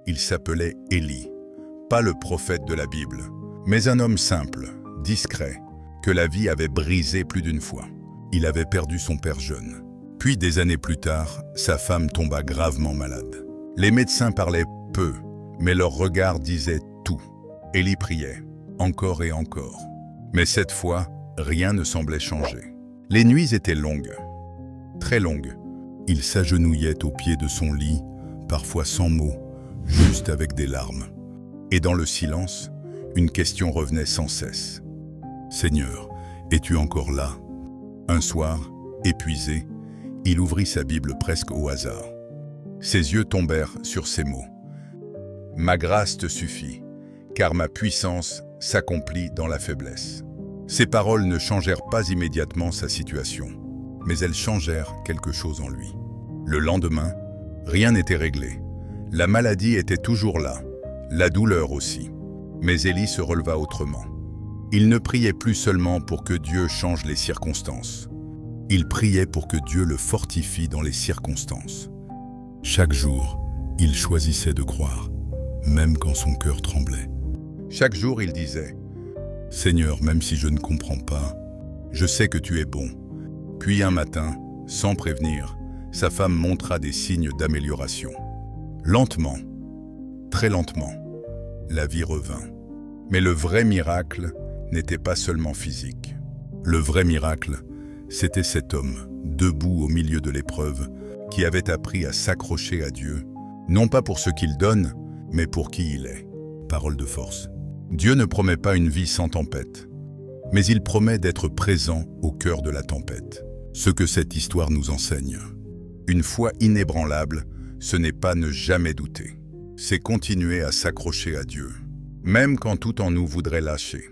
Il s'appelait Élie, pas le prophète de la Bible, mais un homme simple, discret, que la vie avait brisé plus d'une fois. Il avait perdu son père jeune. Puis des années plus tard, sa femme tomba gravement malade. Les médecins parlaient peu, mais leur regard disait tout. Élie priait, encore et encore. Mais cette fois, rien ne semblait changer. Les nuits étaient longues, très longues. Il s'agenouillait au pied de son lit, parfois sans mots, juste avec des larmes. Et dans le silence, une question revenait sans cesse. « Seigneur, es-tu encore là ?» Un soir, épuisé, il ouvrit sa Bible presque au hasard. Ses yeux tombèrent sur ces mots. « Ma grâce te suffit, car ma puissance s'accomplit dans la faiblesse. » Ces paroles ne changèrent pas immédiatement sa situation, mais elles changèrent quelque chose en lui. Le lendemain, rien n'était réglé. La maladie était toujours là, la douleur aussi. Mais Élie se releva autrement. Il ne priait plus seulement pour que Dieu change les circonstances. Il priait pour que Dieu le fortifie dans les circonstances. Chaque jour, il choisissait de croire, même quand son cœur tremblait. Chaque jour, il disait « Seigneur, même si je ne comprends pas, je sais que tu es bon. » Puis un matin, sans prévenir, sa femme montra des signes d'amélioration. Lentement, très lentement, la vie revint. Mais le vrai miracle n'était pas seulement physique. Le vrai miracle, c'était cet homme, debout au milieu de l'épreuve, qui avait appris à s'accrocher à Dieu, non pas pour ce qu'il donne, mais pour qui il est. Parole de force. Dieu ne promet pas une vie sans tempête, mais il promet d'être présent au cœur de la tempête. Ce que cette histoire nous enseigne. Une foi inébranlable, ce n'est pas ne jamais douter. C'est continuer à s'accrocher à Dieu, même quand tout en nous voudrait lâcher.